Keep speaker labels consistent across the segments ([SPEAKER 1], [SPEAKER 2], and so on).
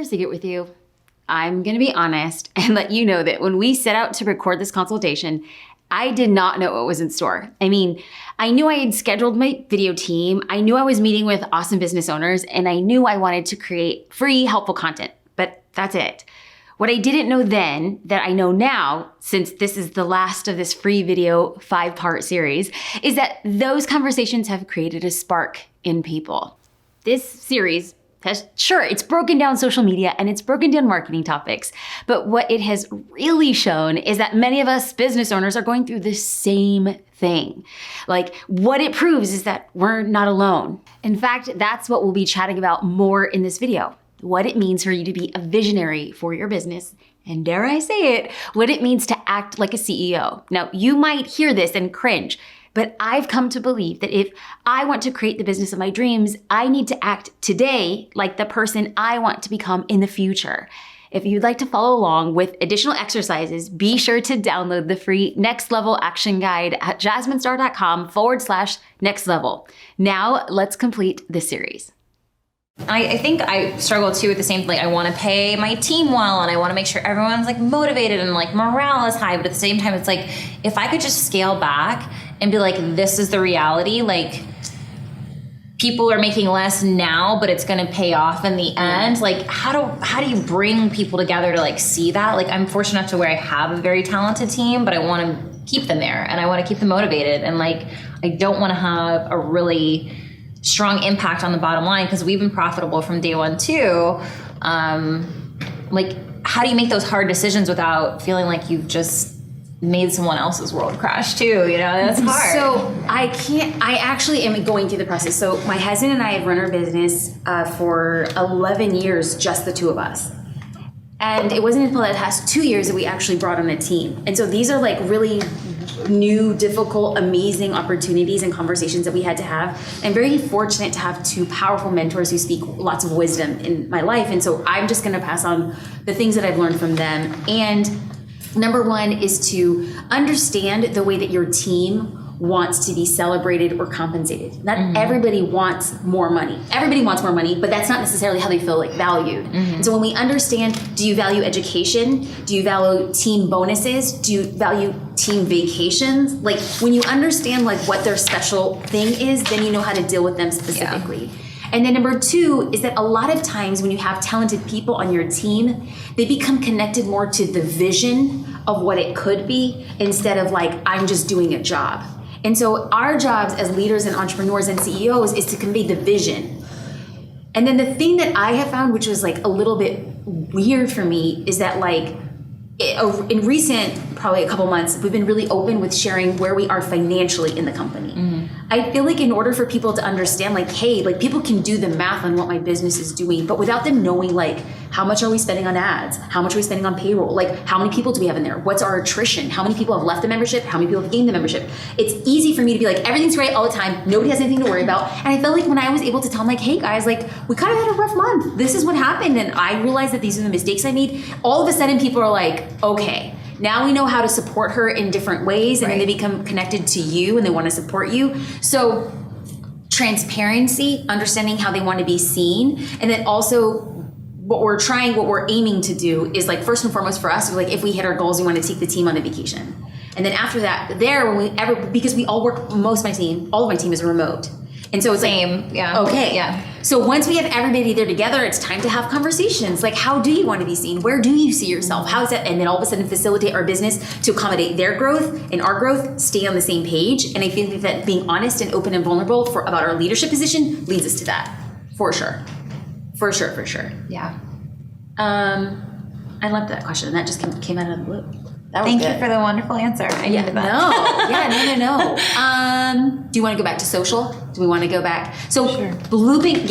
[SPEAKER 1] To get with you, I'm going to be honest and let you know that when we set out to record this consultation, I did not know what was in store. I mean, I knew I had scheduled my video team. I knew I was meeting with awesome business owners, and I knew I wanted to create free, helpful content, but that's it. What I didn't know then that I know now, since this is the last of this free video 5-part series, is that those conversations have created a spark in people. This series sure, it's broken down social media and it's broken down marketing topics, but what it has really shown is that many of us business owners are going through the same thing. Like, what it proves is that we're not alone. In fact, that's what we'll be chatting about more in this video. What it means for you to be a visionary for your business, and dare I say it, what it means to act like a CEO. Now, you might hear this and cringe, but I've come to believe that if I want to create the business of my dreams, I need to act today like the person I want to become in the future. If you'd like to follow along with additional exercises, be sure to download the free Next Level Action Guide at jasminestar.com/next level. Now, let's complete this series.
[SPEAKER 2] I think I struggle too with the same thing. I want to pay my team well, and I want to make sure everyone's like motivated and like morale is high. But at the same time, it's like, if I could just scale back and be like, this is the reality. Like, people are making less now, but it's going to pay off in the end. Like, how do you bring people together to like see that? Like, I'm fortunate enough to where I have a very talented team, but I want to keep them there and I want to keep them motivated. And like, I don't want to have a really strong impact on the bottom line because we've been profitable from day one too. Like, how do you make those hard decisions without feeling like you've just made someone else's world crash too? You know, that's hard.
[SPEAKER 1] So I actually am going through the process. So my husband and I have run our business for 11 years, just the two of us. And it wasn't until the past 2 years that we actually brought on a team. And so these are like really new, difficult, amazing opportunities and conversations that we had to have. I'm very fortunate to have two powerful mentors who speak lots of wisdom in my life. And so I'm just going to pass on the things that I've learned from them. And number one is to understand the way that your team wants to be celebrated or compensated. Not everybody wants more money. Everybody wants more money, but that's not necessarily how they feel like valued. And so when we understand, do you value education? Do you value team bonuses? Do you value team vacations? Like, when you understand like what their special thing is, then you know how to deal with them specifically. Yeah. And then number two is that a lot of times when you have talented people on your team, they become connected more to the vision of what it could be instead of like, I'm just doing a job. And so our jobs as leaders and entrepreneurs and CEOs is to convey the vision. And then the thing that I have found, which was like a little bit weird for me, is that like in recent, probably a couple months, we've been really open with sharing where we are financially in the company. I feel like in order for people to understand like, hey, like people can do the math on what my business is doing, but without them knowing like, how much are we spending on ads? How much are we spending on payroll? Like, how many people do we have in there? What's our attrition? How many people have left the membership? How many people have gained the membership? It's easy for me to be like, everything's great all the time. Nobody has anything to worry about. And I felt like when I was able to tell them like, hey guys, like we kind of had a rough month. This is what happened. And I realized that these are the mistakes I made. All of a sudden people are like, okay, now we know how to support her in different ways. And then they become connected to you and they want to support you. So transparency, understanding how they want to be seen. And then also what we're aiming to do is like, first and foremost for us, like if we hit our goals, we want to take the team on a vacation. And then after that, because we all work, all of my team is remote. And so it's So once we have everybody there together, it's time to have conversations. Like, how do you want to be seen? Where do you see yourself? How is that? And then all of a sudden facilitate our business to accommodate their growth and our growth, stay on the same page. And I think that being honest and open and vulnerable about our leadership position leads us to that. For sure.
[SPEAKER 2] Yeah.
[SPEAKER 1] I loved that question. That just came out of the blue.
[SPEAKER 2] Thank you for the wonderful answer. I needed that.
[SPEAKER 1] No. Do you want to go back to social? Do we want to go back? So looping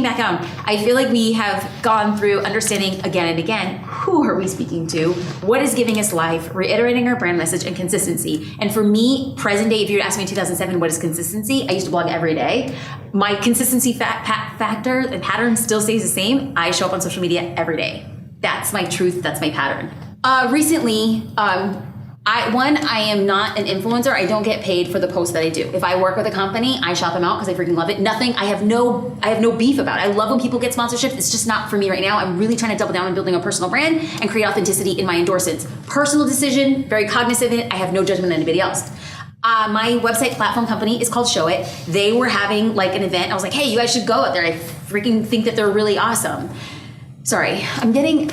[SPEAKER 1] back on. I feel like we have gone through understanding again and again, who are we speaking to? What is giving us life? Reiterating our brand message and consistency. And for me, present day, if you were to ask me in 2007, what is consistency? I used to blog every day. My consistency factor and pattern still stays the same. I show up on social media every day. That's my truth. That's my pattern. Recently, I am not an influencer. I don't get paid for the posts that I do. If I work with a company, I shout them out because I freaking love it. I have no beef about it. I love when people get sponsorships. It's just not for me right now. I'm really trying to double down on building a personal brand and create authenticity in my endorsements. Personal decision, very cognizant of it. I have no judgment on anybody else. My website platform company is called Show It. They were having like an event. I was like, hey, you guys should go out there. I freaking think that they're really awesome. Sorry, I'm getting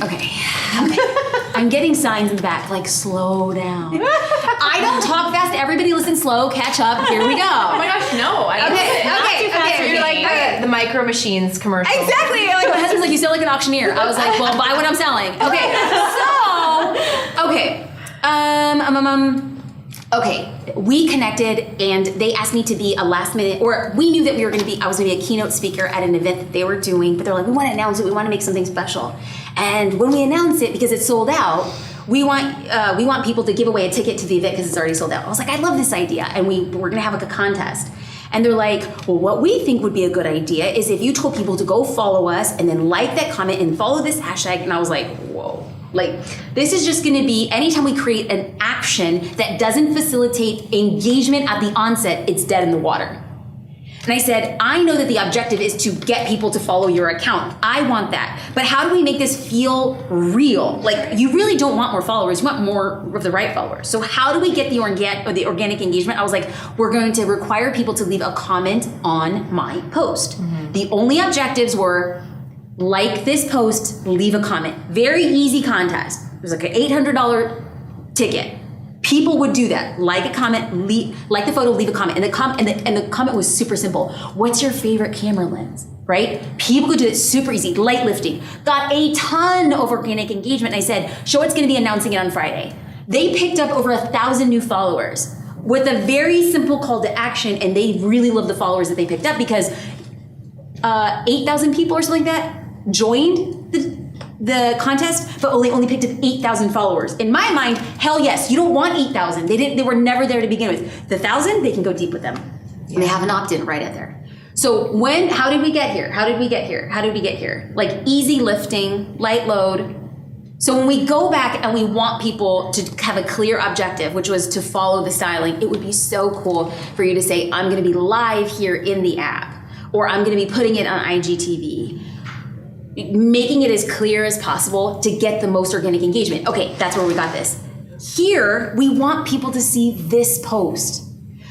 [SPEAKER 1] signs in the back, like, slow down. I don't talk fast. Everybody listen slow, catch up. Here we go.
[SPEAKER 3] Oh my gosh, no.
[SPEAKER 1] Okay.
[SPEAKER 3] You're like the Micro Machines commercial.
[SPEAKER 1] Exactly. Like, my husband's like, you sound like an auctioneer. I was like, well, buy what I'm selling. Okay, we connected and they asked me to be a last minute, or we knew that I was gonna be a keynote speaker at an event that they were doing, but they're like, we wanna announce it, we wanna make something special. And when we announce it, because it's sold out, we want people to give away a ticket to the event because it's already sold out. I was like, I love this idea. And we're gonna have like a contest. And they're like, well, what we think would be a good idea is if you told people to go follow us and then like that comment and follow this hashtag. And I was like, whoa. Like, this is just gonna be, anytime we create an action that doesn't facilitate engagement at the onset, it's dead in the water. And I said, I know that the objective is to get people to follow your account. I want that. But how do we make this feel real? Like, you really don't want more followers, you want more of the right followers. So how do we get the organic engagement? I was like, we're going to require people to leave a comment on my post. Mm-hmm. The only objectives were, like this post, leave a comment. Very easy contest. It was like an $800 ticket. People would do that. Like a comment, like the photo, leave a comment. And the comment was super simple. What's your favorite camera lens? Right? People could do it super easy. Light lifting. Got a ton of organic engagement. And I said, Show It's gonna be announcing it on Friday. They picked up over 1,000 new followers with a very simple call to action, and they really love the followers that they picked up because 8,000 people or something like that joined the contest, but only picked up 8,000 followers. In my mind, hell yes, you don't want 8,000. They were never there to begin with. The 1,000, they can go deep with them. Yeah. And they have an opt-in right at there. So how did we get here? Like easy lifting, light load. So when we go back and we want people to have a clear objective, which was to follow the styling, it would be so cool for you to say, I'm gonna be live here in the app, or I'm gonna be putting it on IGTV. Making it as clear as possible to get the most organic engagement. Okay, that's where we got this. Here, we want people to see this post.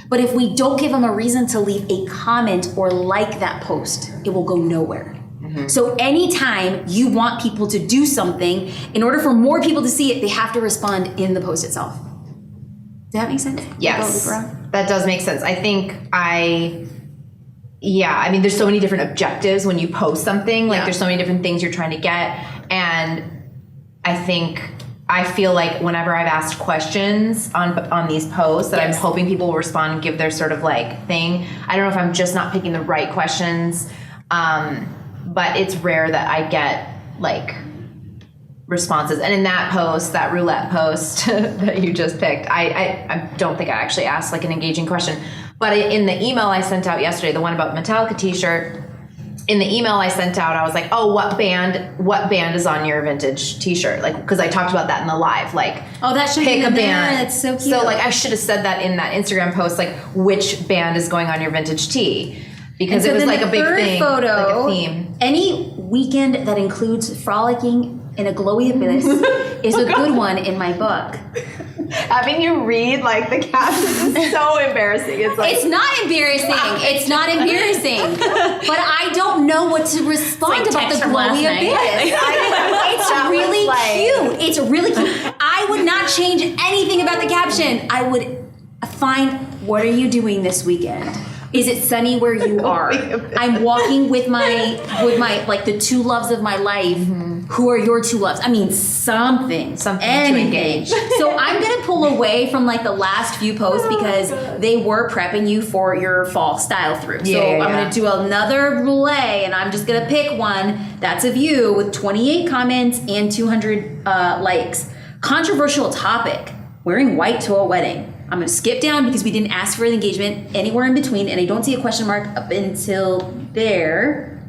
[SPEAKER 1] But if we don't give them a reason to leave a comment or like that post, it will go nowhere. Mm-hmm. So anytime you want people to do something, in order for more people to see it, they have to respond in the post itself. Does that make sense?
[SPEAKER 3] Yes, that does make sense. I think I mean, there's so many different objectives when you post something. Like, there's so many different things you're trying to get. And I feel like whenever I've asked questions on these posts that I'm hoping people will respond and give their sort of like thing. I don't know if I'm just not picking the right questions, but it's rare that I get like responses. And in that post, that roulette post that you just picked, I don't think I actually asked like an engaging question. But in the email I sent out yesterday, the one about Metallica t-shirt, in the email I sent out, I was like, oh, what band is on your vintage t-shirt? Like, because I talked about that in the live, like,
[SPEAKER 1] oh, that should
[SPEAKER 3] pick
[SPEAKER 1] be
[SPEAKER 3] a band.
[SPEAKER 1] That's so cute.
[SPEAKER 3] So like, I should have said that in that Instagram post, like, which band is going on your vintage tee? Because it was like a big thing,
[SPEAKER 1] photo,
[SPEAKER 3] like a theme.
[SPEAKER 1] Any weekend that includes frolicking in a glowy abyss is a good one in my book.
[SPEAKER 3] Having you read like the captions is so embarrassing. It's like,
[SPEAKER 1] it's not embarrassing. It's not embarrassing. But I don't know what to respond about the glowy abyss. It's really cute. It's really cute. I would not change anything about the caption. I would find, what are you doing this weekend? Is it sunny where you are? I'm walking with my like the two loves of my life. Mm-hmm. Who are your two loves? I mean, something to engage. So I'm gonna pull away from like the last few posts because they were prepping you for your fall style through. So I'm gonna do another relay, and I'm just gonna pick one that's of you with 28 comments and 200 likes. Controversial topic: wearing white to a wedding. I'm going to skip down because we didn't ask for an engagement anywhere in between, and I don't see a question mark up until there.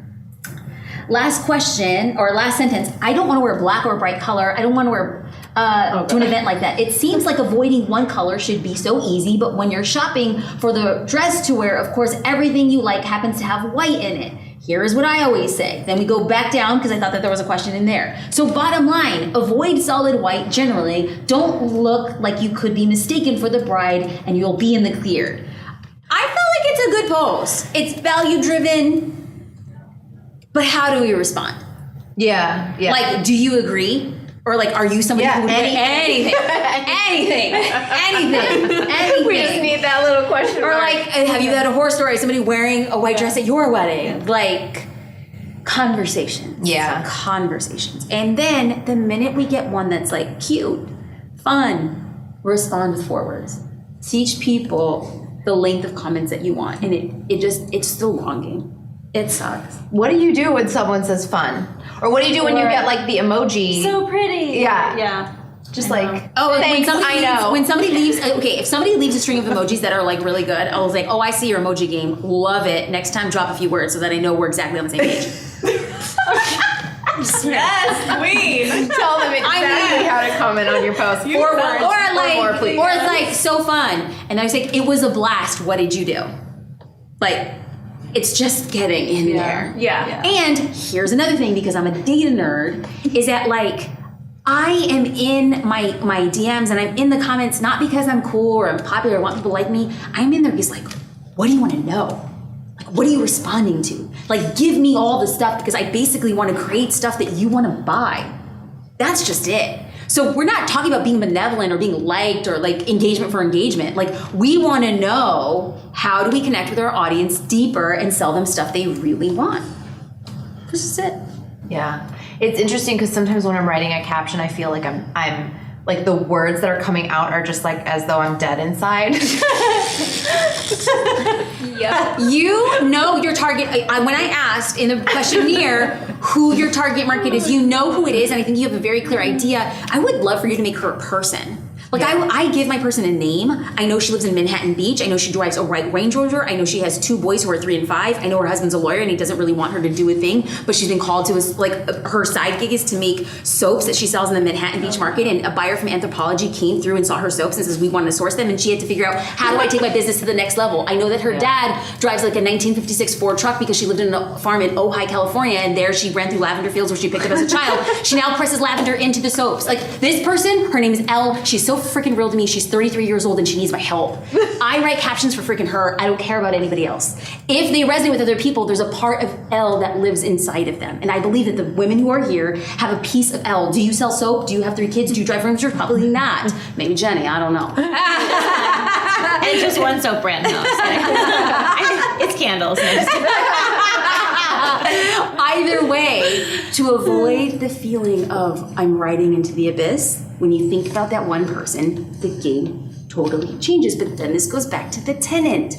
[SPEAKER 1] last question or last sentence, I don't want to wear black or a bright color. I don't want to wear to an event like that. It seems like avoiding one color should be so easy, but when you're shopping for the dress to wear, of course, everything you like happens to have white in it. Here is what I always say. Then we go back down because I thought that there was a question in there. So bottom line, avoid solid white generally. Don't look like you could be mistaken for the bride and you'll be in the clear. I feel like it's a good post. It's value driven, but how do we respond?
[SPEAKER 3] Yeah.
[SPEAKER 1] Like, do you agree? Or like, are you somebody who would wear anything? anything.
[SPEAKER 3] We just need that little question.
[SPEAKER 1] Or like, have you had a horror story? Somebody wearing a white dress at your wedding? Like, conversations.
[SPEAKER 3] Yeah.
[SPEAKER 1] Conversations. And then the minute we get one that's like cute, fun, respond with 4 words. Teach people the length of comments that you want. And it's still long game. It sucks.
[SPEAKER 3] What do you do when someone says fun? Or what do you do when you get like the emoji?
[SPEAKER 4] So pretty.
[SPEAKER 3] Yeah. Just like, thanks,
[SPEAKER 1] When somebody leaves, if somebody leaves a string of emojis that are like really good, I was like, oh, I see your emoji game. Love it. Next time, drop a few words so that I know we're exactly on the same page.
[SPEAKER 4] Yes, queen.
[SPEAKER 3] Tell them exactly how to comment on your post. 4 words.
[SPEAKER 1] Or it's like, so fun. And I was like, it was a blast. What did you do? Like, it's just getting in there.
[SPEAKER 4] Yeah.
[SPEAKER 1] And here's another thing, because I'm a data nerd, is that like, I am in my DMs and I'm in the comments not because I'm cool or I'm popular or want people to like me. I'm in there because like, what do you want to know? Like, what are you responding to? Like, give me all the stuff because I basically want to create stuff that you want to buy. That's just it. So we're not talking about being benevolent or being liked or like engagement for engagement. Like, we want to know, how do we connect with our audience deeper and sell them stuff they really want? This is it.
[SPEAKER 3] Yeah. It's interesting because sometimes when I'm writing a caption, I feel like I'm like the words that are coming out are just like as though I'm dead inside.
[SPEAKER 1] Yep. You know your target. When I asked in the questionnaire who your target market is, you know who it is, and I think you have a very clear idea. I would love for you to make her a person. Like, I give my person a name. I know she lives in Manhattan Beach. I know she drives a Range Rover. I know she has 2 boys who are 3 and 5. I know her husband's a lawyer and he doesn't really want her to do a thing, but she's been called to her side gig is to make soaps that she sells in the Manhattan Beach market. And a buyer from Anthropology came through and saw her soaps and says, we want to source them. And she had to figure out, how do I take my business to the next level? I know that her dad drives like a 1956 Ford truck because she lived in a farm in Ojai, California. And there she ran through lavender fields where she picked up as a child. She now presses lavender into the soaps. Like, this person, her name is Elle. She's so freaking real to me. She's 33 years old and she needs my help. I write captions for freaking her. I don't care about anybody else. If they resonate with other people, there's a part of Elle that lives inside of them. And I believe that the women who are here have a piece of Elle. Do you sell soap? Do you have 3 kids? Do you drive furniture? Probably not. Maybe Jenny, I don't know.
[SPEAKER 2] And just one soap brand. No, it's candles. No, just kidding.
[SPEAKER 1] Either way, to avoid the feeling of I'm riding into the abyss, when you think about that one person, the game totally changes. But then this goes back to the tenant.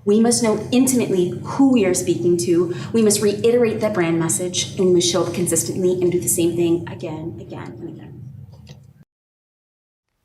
[SPEAKER 1] We must know intimately who we are speaking to. We must reiterate that brand message, and we must show up consistently and do the same thing again, and again.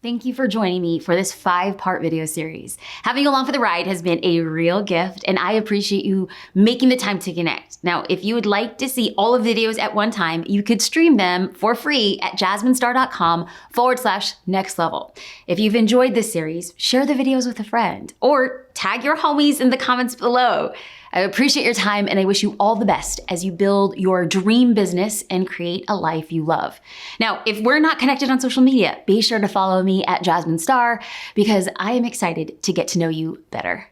[SPEAKER 1] Thank you for joining me for this 5-part video series. Having you along for the ride has been a real gift, and I appreciate you making the time to connect. Now, if you would like to see all of the videos at one time, you could stream them for free at jasminestar.com/next level. If you've enjoyed this series, share the videos with a friend or tag your homies in the comments below. I appreciate your time, and I wish you all the best as you build your dream business and create a life you love. Now, if we're not connected on social media, be sure to follow me at Jasmine Star because I am excited to get to know you better.